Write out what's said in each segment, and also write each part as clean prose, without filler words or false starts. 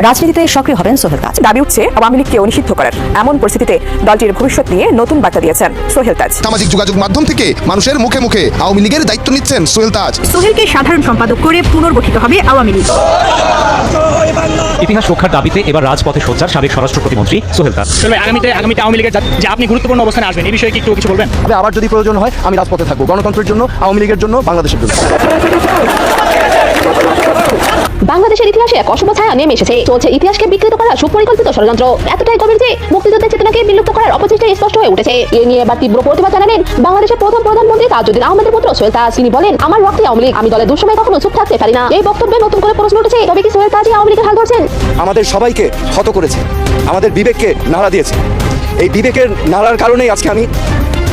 রাজনীতিতে সক্রিয় হবেন সোহেল তাজ। দাবি উঠছে আওয়ামী লীগকে নিষিদ্ধ করার। এমন পরিস্থিতিতে দলটির ভবিষ্যৎ নিয়ে নতুন বার্তা দিয়েছেন সোহেল তাজ। সামাজিক যোগাযোগ মাধ্যম থেকে মানুষের মুখে মুখে আওয়ামী লীগের দায়িত্ব নিচ্ছেন সোহেল তাজ। সোহেলকে সাধারণ সম্পাদক করে পুনর্গঠিত হবে আওয়ামী লীগ। ইতিহাস রক্ষার দাবিতে এবার রাজপথে সোচ্চার সাবেক স্বরাষ্ট্র প্রতিমন্ত্রী সোহেল তাজ। আগামীতে আওয়ামী লীগের যে আপনি গুরুত্বপূর্ণ অবস্থানে আসবেন এই বিষয়ে কি একটু কিছু বলবেন? আবার যদি প্রয়োজন হয় আমি রাজপথে থাকবো, গণতন্ত্রের জন্য, আওয়ামী লীগের জন্য, বাংলাদেশের জন্য। বাংলাদেশের ইতিহাসে এক অশুভ ছায়া নেমে এসেছে। চলছে ইতিহাসকে বিকৃত করার সুপরিকল্পিত ষড়যন্ত্র। এতটাই গভীর যে মুক্তিযুদ্ধের চেতনাকে বিলুপ্ত করার অপচেষ্টা স্পষ্ট হয়ে উঠেছে। এ নিয়ে এবার তীব্র প্রতিবাদ জানালেন বাংলাদেশের প্রথম প্রধানমন্ত্রী তাজউদ্দিন আহমেদের পুত্র সোহেল তাজ। তিনি বলেন, আমার রক্তে আওয়ামী লীগ, আমি দলের দুঃসময় কখনো চুপ থাকতে পারি না। এই বক্তব্যে নতুন করে প্রশ্ন উঠেছে, তবে কি সোহেল তাজই আওয়ামী লীগের হাল ধরছেন? আমাদের সবাইকে ক্ষত করেছে, আমাদের বিবেককে নাড়া দিয়েছে। এই বিবেকের নাড়ার কারণেই আজকে আমি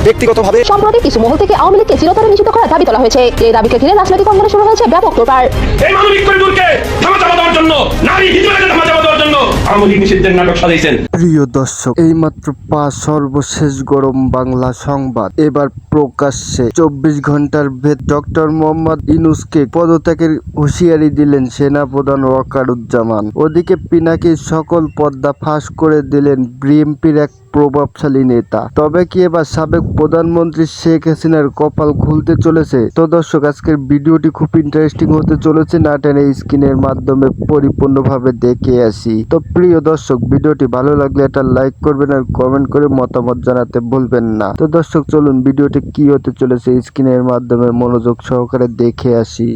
ব্যক্তিগতভাবে সম্প্রতি কিছু মহল থেকে আওয়ামী লীগকে চিরতরে নিষিদ্ধ করার দাবি তোলা হয়েছে। এই দাবিকে ঘিরে রাজনৈতিক অঙ্গনে শুরু হয়েছে ব্যাপক তোলপাড়। এই মানবিক করিডোরকে ধামাচাপা দেওয়ার জন্য, নারী হিজড়াকে ধামাচাপা দেওয়ার জন্য আওয়ামী লীগ নিষিদ্ধের নাটক সাজাইছেন। প্রিয় দর্শক, এইমাত্র পাঁচ সর্বশেষ গরম বাংলা সংবাদ এবার প্রকাশ্যে। 24 ঘন্টার ভেদ ডক্টর মোহাম্মদ ইউনূসকে পদত্যাগের হুঁশিয়ারি দিলেন সেনাপ্রধান ওয়াকারুজ্জামান। ওদিকে পিনাকির সকল পর্দা ফাঁস করে দিলেন বিএনপির এক প্রভাবশালী নেতা। তবে কি এবার সাবেক প্রধানমন্ত্রী শেখ হাসিনার কপাল খুলতে চলেছে? তো দর্শক, আজকের ভিডিওটি খুব ইন্টারেস্টিং হতে চলেছে, না টেনে স্ক্রিনের মাধ্যমে পরিপূর্ণভাবে দেখে আসি। তো প্রিয় দর্শক, ভিডিওটি ভালো লাগলে একটা লাইক করবেন আর কমেন্ট করে মতামত জানাতে ভুলবেন না। তো দর্শক, চলুন ভিডিওটি কি হতে চলেছে স্ক্রিনের মাধ্যমে মনোযোগ সহকারে দেখে আসি।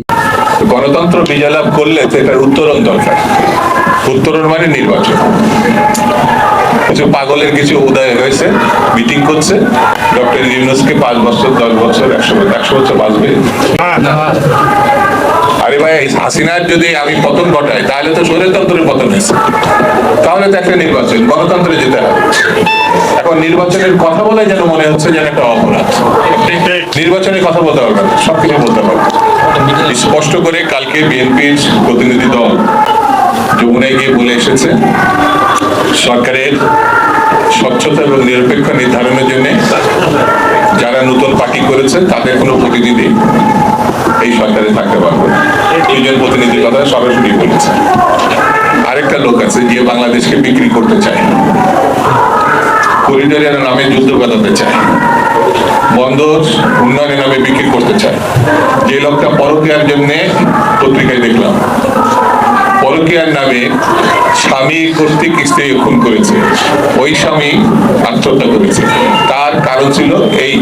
গণতন্ত্র বিজয় লাভ করলে তো এটার উত্তরণ দরকার। উত্তরণ মানে নির্বাচন। কিছু পাগলের কিছু উদয় হয়েছে, মিটিং করছে, ডক্টর ইউনূসকে 5 বছর 10 বছর 100 বছর বাঁচবে। আরে ভাই, হাসিনার যদি আমি পতন ঘটাই তাহলে তো স্বৈরতন্ত্রের পতন হয়েছে। তাহলে তো একটা নির্বাচন, গণতন্ত্রে যেতে হবে। এখন নির্বাচনের কথা বলে যেন মনে হচ্ছে যেন একটা অপরাধ। নির্বাচনের কথা বলতে পারবে না, সবকিছু বলতে পারবে। স্পষ্ট করে কালকে বিএনপির প্রতিনিধি দল যমুনায় গিয়ে বলে এসেছে, সরকারের স্বচ্ছতা এবং নিরপেক্ষ নির্ধারণের জন্য যারা নতুন পার্টি করেছে তাদের কোনো প্রতিনিধি এই সরকারে থাকতে পারবে না। 2 জন প্রতিনিধির কথা সরাসরি বলেছে। আরেকটা লোক আছে যে বাংলাদেশকে বিক্রি করতে চায়, করিডোরের নামে যুদ্ধ বাঁধাতে চায়, বন্দর উন্নয়নের নামে বিক্রি করতে চায়। যে লোকটা পরকীয়ার জন্য পত্রিকায় দেখলাম, পরকীয়ার নামে স্বামী কর্তৃক স্ত্রী খুন করেছে, ওই স্বামী আত্মহত্যা করেছে। তার কারণ ছিল এই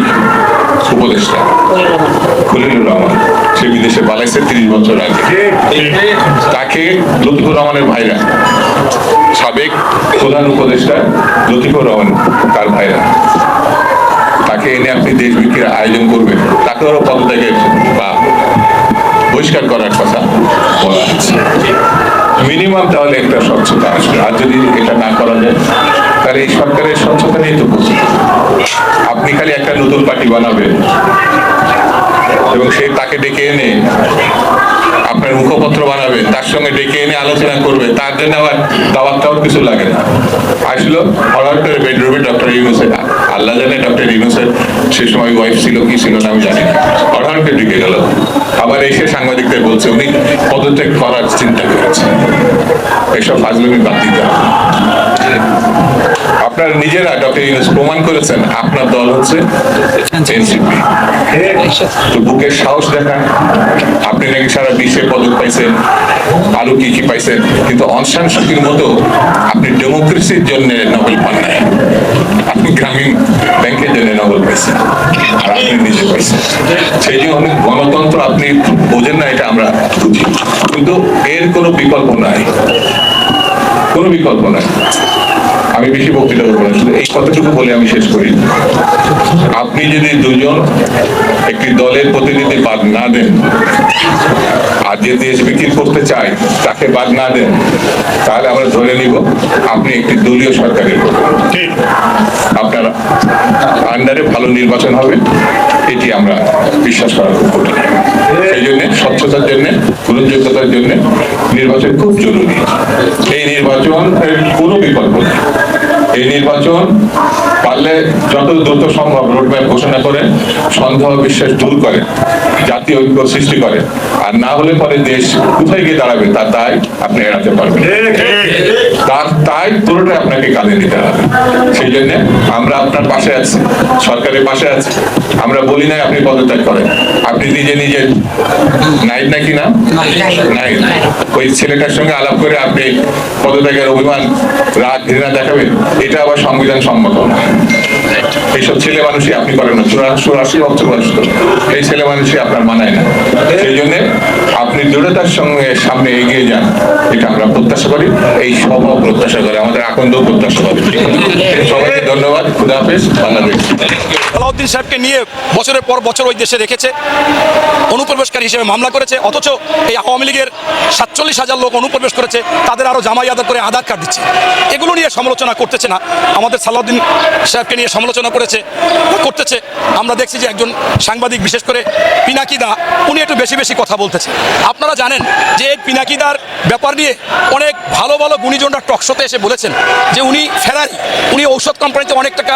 উপদেষ্টা খলিলুর রহমান। সে বিদেশে পালাইছে 30 বছর আগে। তাকে লতিফুর রহমানের ভাইরা, সাবেক প্রধান উপদেষ্টা লতিফুর রহমান তার ভাইরা, তাকে এনে আপনি দেশ বিক্রির আয়োজন করবেন, তাকে ওরা পদত্যাগের বা বহিষ্কার করার কথা বলা হচ্ছে। মিনিমাম তাহলে একটা স্বচ্ছতা আসবে। আর যদি এটা না করা যায় তাহলে এই সরকারের স্বচ্ছতা নেই তো বুঝি। আপনি খালি একটা নতুন পার্টি বানাবেন এবং তাকে ডেকে এনে আপনার মুখপত্র বানাবেন, তার সঙ্গে ডেকে এনে আলোচনা করবে, তার জন্য আবার দাওয়াত কিছু লাগে না। আসলো হঠাৎ করে বেডরুমে ডক্টর ইউনূসের, আল্লাহ জানে ডক্টর ইউনূসের সে সময় ওয়াইফ ছিল কি ছিল না আমি জানি না, হঠাৎ করে ঢুকে গেল। আবার এসে সাংবাদিকদের বলছে উনি পদত্যাগ করার চিন্তা করেছেন। এসব ফাজলামি বাদ দিতে হবে। আপনারা নিজেরা ডক্টর ইউনূস প্রমাণ করেছেন আপনার দল হচ্ছে এনসিপি। তো বুকের সাহস দেখান। আপনি নাকি সারা বিশ্বে পদক পাইছেন, আরো কি পাইছেন, কিন্তু অং সান সুচির মতো আপনি ডেমোক্রেসির জন্য নোবেল পান নাই। আপনি গ্রামীণ ব্যাংকের জন্য নোবেল পাইছেন, আর আপনি নিজে পাইছেন। সেই জন্য গণতন্ত্র আপনি বোঝেন না, এটা আমরা বুঝি, কিন্তু এর কোনো বিকল্প নাই, কোনো বিকল্প নাই। আমি বেশি বক্তৃতা করবো না, শুধু এই কথাটুকু বলে আমি শেষ করি। আপনি যদি 2 জন একটি দলের প্রতিনিধি বাদ না দেন, আর যে দেশ বিক্রি করতে চায় তাকে বাদ না দেন, তাহলে আমরা ধরে নিব আপনি একটি দলীয় সরকারের প্রধান। আপনার আন্ডারে ভালো নির্বাচন হবে, এটি আমরা বিশ্বাস করা খুব কঠিন। সেই জন্য স্বচ্ছতার জন্য, গ্রহণযোগ্যতার জন্য নির্বাচন খুব জরুরি। এই নির্বাচনের কোনো বিকল্প নেই। এই নির্বাচন পারলে যত দ্রুত সম্ভব রোডম্যাপ ঘোষণা করে সন্দেহ বিশ্বাস দূর করে, জাতীয় ঐক্য সৃষ্টি করে, আর না হলে পরে দেশ কোথায় গিয়ে দাঁড়াবে তার দায় আপনি এড়াতে পারবেন। দায় পুরোটা আপনাকে কাঁধে নিতে হবে। সেই জন্য আমরা আপনার পাশে আছি, সরকারের পাশে আছি। আমরা বলি নাই আপনি পদত্যাগ করেন। আপনি নিজে নিজে নাইট নাকি না নাই ওই ছেলেটার সঙ্গে আলাপ করে আপনি পদত্যাগের অভিমান রাগ ঘৃণা দেখাবেন, এটা আবার সংবিধান সম্মত না। এইসব ছেলে মানুষই আপনি করেন না, 84 বছর বয়স্ক এই ছেলে মানুষই আপনার মানায় না। সেই জন্য আপনি দৃঢ়তার সঙ্গে সামনে এগিয়ে যান, এটা আমরা প্রত্যাশা করি, এই সব প্রত্যাশা করে আমাদের আকন্দ প্রত্যাশা করি। সবাইকে ধন্যবাদ। খুদা হাফেজ। বাংলাদেশ। আলাউদ্দিন সাহেবকে নিয়ে বছরের পর বছর ওই দেশে রেখেছে, অনুপ্রবেশকারী হিসেবে মামলা করেছে, অথচ এই আওয়ামী লীগের 47,000 লোক অনুপ্রবেশ করেছে, তাদের আরো জামাই আদর করে আধার কার্ড দিচ্ছে। এগুলো নিয়ে সমালোচনা করতেছে না, আমাদের সালাউদ্দিন সাহেবকে নিয়ে সমালোচনা করতেছে। আমরা দেখছি যে একজন সাংবাদিক, বিশেষ করে পিনাকিদা, উনি একটু বেশি বেশি কথা বলতেছে। আপনারা জানেন যে এই পিনাকিদার ব্যাপার নিয়ে অনেক ভালো ভালো গুণীজনরা টকশোতে এসে বলেছেন যে উনি ফেরারি, উনি ঔষধ কোম্পানিতে অনেক টাকা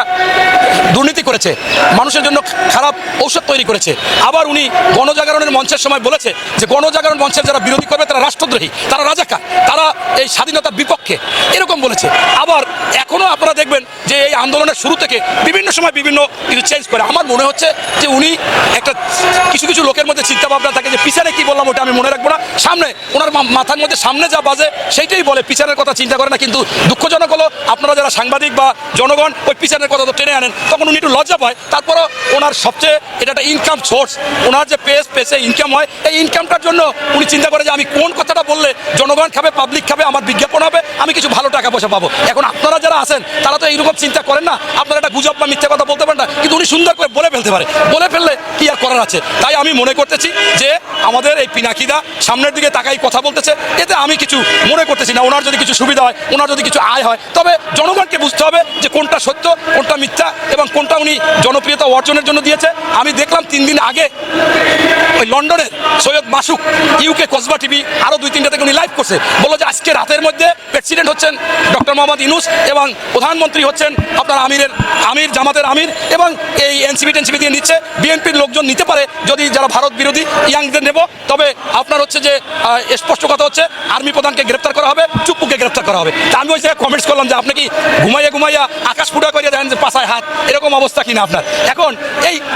দুর্নীতি করেছে, মানুষের জন্য খারাপ ঔষধ তৈরি করেছে। আবার উনি গণজাগরণের মঞ্চের সময় বলেছে যে গণজাগরণ মঞ্চের যারা বিরোধী করবে তারা রাষ্ট্রদ্রোহী, তারা রাজাকার, তারা এই স্বাধীনতার বিপক্ষে, এরকম বলেছে। আবার এখনো আপনারা দেখবেন যে এই আন্দোলনের শুরু থেকে বিভিন্ন সময় বিভিন্ন কিছু চেঞ্জ করে। আমার মনে হচ্ছে যে উনি একটা কিছু কিছু লোকের মধ্যে চিন্তা ভাবনা থাকে যে পিছনে কি বললাম ওটা আমি মনে রাখবো না, সামনে ওনার মাথার মধ্যে সামনে যা বাজে সেইটাই বলে, পিছনের কথা চিন্তা করে না। কিন্তু দুঃখজনক হলো আপনারা যারা সাংবাদিক বা জনগণ ওই পিছনের কথা তো টেনে আনেন, তখন উনি একটু লজ্জা পায়। তারপরও ওনার সবচেয়ে এটা একটা ইনকাম সোর্স, ওনার যে পেসে ইনকাম হয়, এই ইনকামটার জন্য উনি চিন্তা করে যে আমি কোন কথাটা বললে জনগণ খাবে, পাবলিক খাবে, আমার বিজ্ঞাপন হবে, আমি কিছু ভালো টাকা পয়সা পাবো। এখন আপনারা যারা আছেন তারা তো এইরকম চিন্তা করেন না, আপনারা একটা গুজব বা মিথ্যা কথা বলতে পারেন না, কিন্তু উনি সুন্দর করে বলে ফেলতে পারে, বলে ফেললে কি আর করার আছে। তাই আমি মনে করতেছি যে আমাদের এই পিনাকিদা সামনের দিকে তাকাই কথা বলতেছে, এতে আমি কিছু মনে করতেছি না। ওনার যদি কিছু সুবিধা হয়, ওনার যদি কিছু আয় হয়, তবে জনগণকে বুঝতে হবে যে কোনটা সত্য, কোনটা মিথ্যা, এবং কোনটা উনি জনপ্রিয়তা অর্জনের জন্য দিয়েছে। আমি দেখলাম 3 দিন আগে ওই লন্ডনের সৈয়দ মাসুক, ইউকে কসবা টিভি, আরও 2-3টা থেকে উনি লাইভ করছে, বললো যে আজকে রাতের মধ্যে প্রেসিডেন্ট হচ্ছেন ডক্টর মোহাম্মদ ইউনূস এবং প্রধানমন্ত্রী হচ্ছেন আপনার আমির, জামাতের আমির, এবং এই এনসিপি দিয়ে নিচ্ছে। বিএনপির লোকজন নিতে পারে যদি যারা ভারত বিরোধী ইয়াংদের নেব, তবে আপনার হচ্ছে যে স্পষ্ট কথা হচ্ছে আর্মি প্রধানকে গ্রেপ্তার করা হবে, চুপ্পুকে গ্রেপ্তার করা হবে। তা আমি ওই জায়গায় কমেন্টস করলাম যে আপনি কি ঘুমাইয়া আকাশ ফুটা করিয়া দেখেন যে পাশায় হাত, এরকম অবস্থা কিনা আপনার। এখন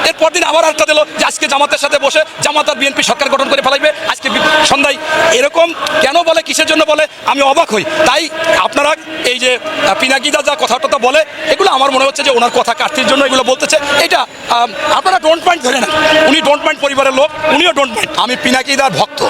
এর পরদিন আবার একটা দিল যে আজকে জামাতের সাথে বসে জামাত আর বিএনপি সরকার গঠন করে ফেলাইবে আজকে সন্ধ্যায়। এরকম কেন বলে, কিসের জন্য বলে, আমি অবাক হই। তাই আপনারা এই যে পিনাকিদা যা কথাটা বলে, এগুলো আমার মনে হচ্ছে যে ওনার কথা কাটতির জন্য এগুলো বলতেছে। এটা আপনারা ডোন্ট মাইন্ড ধরে নেন, উনি ডোন্ট মাইন্ড পরিবারের লোক, উনিও ডোন্ট মাইন্ড। আমি পিনাকিদার ভক্ত,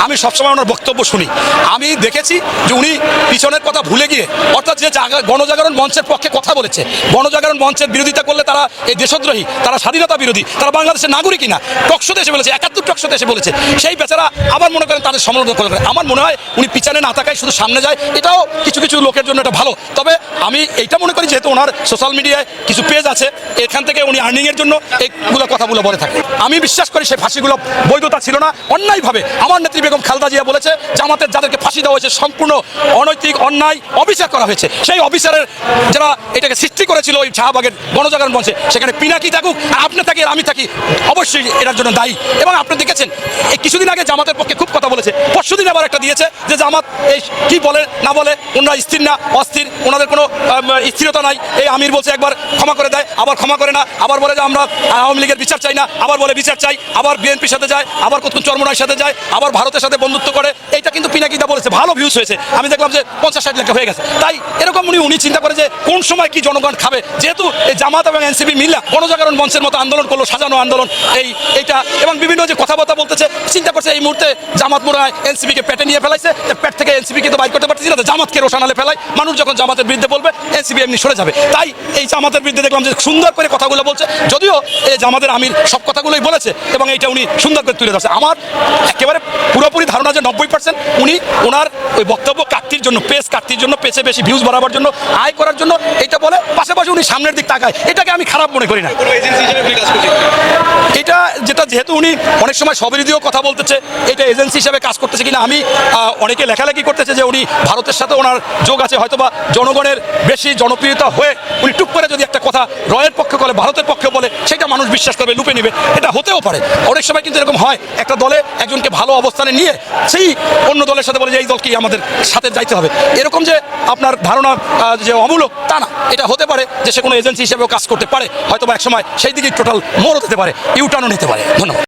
আমি সবসময় ওনার বক্তব্য শুনি। আমি দেখেছি যে উনি পিছনের কথা ভুলে গিয়ে, অর্থাৎ যে গণজাগরণ মঞ্চের পক্ষে কথা বলেছে, গণজাগরণ মঞ্চের বিরোধিতা করলে তারা এই দেশদ্রোহী, তারা স্বাধীনতা বিরোধী, তারা বাংলাদেশের নাগরিকই না, টকশোতে এসে বলেছে, 71 টকশোতে এসে বলেছে, সেই বেচারা আবার মনে করেন তাদের সমালোচনা করে। আমার মনে হয় উনি পিছনে না তাকায় শুধু সামনে যায়, এটাও কিছু কিছু লোকের জন্য এটা ভালো। তবে আমি এইটা মনে করি যেহেতু ওনার সোশ্যাল মিডিয়ায় কিছু পেজ আছে, এখান থেকে উনি আর্নিংয়ের জন্য এইগুলো কথাগুলো বলে থাকে। আমি বিশ্বাস করি সেই ফাঁসিগুলো বৈধতা ছিল না, অন্যায়ভাবে আমার নেত্রী বেগম খালেদা জিয়া বলেছে জামাতের যাদেরকে ফাঁসি দেওয়া হয়েছে সম্পূর্ণ অনৈতিক, অন্যায়, অবিচার করা হয়েছে। সেই অবিচারের যারা এটাকে সৃষ্টি করেছিল ওই শাহবাগের গণজাগরণ মঞ্চে, সেখানে পিনাকি থাকুক আর আপনি থাকি আর আমি থাকি, অবশ্যই এটার জন্য দায়ী। এবং আপনি দেখেছেন এই কিছুদিন আগে জামাতের পক্ষে খুব কথা বলেছে, পরশুদিন আবার একটা দিয়েছে যে জামাত এই কি বলে না বলে, ওনারা স্থির না, অস্থির, ওনাদের কোনো স্থিরতা নাই। এই আমির বলছে একবার ক্ষমা করে দেয়, আবার ক্ষমা করে না, আবার বলে যে আমরা আওয়ামী লীগের বিচার চাই না, আবার বলে বিচার চাই, আবার বিএনপির সাথে যায়, আবার কত চরমনার সাথে যায়, আবার ভারতের সাথে বন্ধুত্ব করে। এইটা কিন্তু পিনাকিদা বলেছে, ভালো ভিউজ হয়েছে, আমি দেখলাম যে 50-60 লাখ হয়ে গেছে। তাই এরকম উনি চিন্তা করে যে কোন সময় কি জনগণ খাবে, যেহেতু এই জামাত এবং এনসিপি মিল্লা গণজাগরণ মঞ্চের মতো আন্দোলন করলো, সাজানো আন্দোলন এইটা, এবং বিভিন্ন যে কথাবার্তা বলতেছে, চিন্তা করছে এই মুহূর্তে জামাত মনে হয় এনসিপিকে পেটে নিয়ে ফেলাইছে, পেট থেকে এনসিপিকে তো বাইর করতে পারতেছি না, জামাতকে রোশানালে ফেলাই, মানুষ যখন জামাতের বিরুদ্ধে বলবে এনসিপি এমনি সরে যাবে। তাই এই জামাতের বিরুদ্ধে দেখলাম যে সুন্দর করে কথাগুলো বলছে, যদিও এই জামাতের আমির সব কথাগুলোই বলেছে এবং এইটা উনি সুন্দর করে তুলে ধরছে। আমার একেবারে পুরোপুরি ধারণা যে 90% উনি ওনার ওই বক্তব্য কাটতির জন্য, পেজ কাটতির জন্য, পেজে বেশি ভিউজ বাড়াবার জন্য, আয় করার জন্য এটা বলে, পাশাপাশি উনি সামনের দিক তাকায়, এটাকে আমি খারাপ মনে করি না। এটা যেহেতু উনি অনেক সময় সবিরোধীও কথা বলতেছে, এটা এজেন্সি হিসাবে কাজ করতেছে কিনা, আমি অনেকে লেখালেখি করতেছে যে উনি ভারতের সাথে ওনার যোগ আছে, হয়তোবা জনগণের বেশি জনপ্রিয়তা হয়ে উনি টুক করে যদি একটা কথা রয়ের পক্ষে বলে, ভারতের পক্ষে বলে, সেটা মানুষ বিশ্বাস করবে, লুপে নেবে, এটা হতেও পারে। অনেক সময় কিন্তু এরকম হয়, একটা দলে একজনকে ভালো অবস্থানে নিয়ে সেই অন্য দলের সাথে বলে যে এই দলকে আমাদের সাথে যাইতে হবে, এরকম যে আপনার ধারণা যে অমূলক তা না, এটা হতে পারে যে সে কোনো এজেন্সি হিসেবেও কাজ করতে পারে, হয়তো বা একসময় সেই দিকে টোটাল মোড় হতে পারে, ইউটার্নও নিতে পারে। ধন্যবাদ।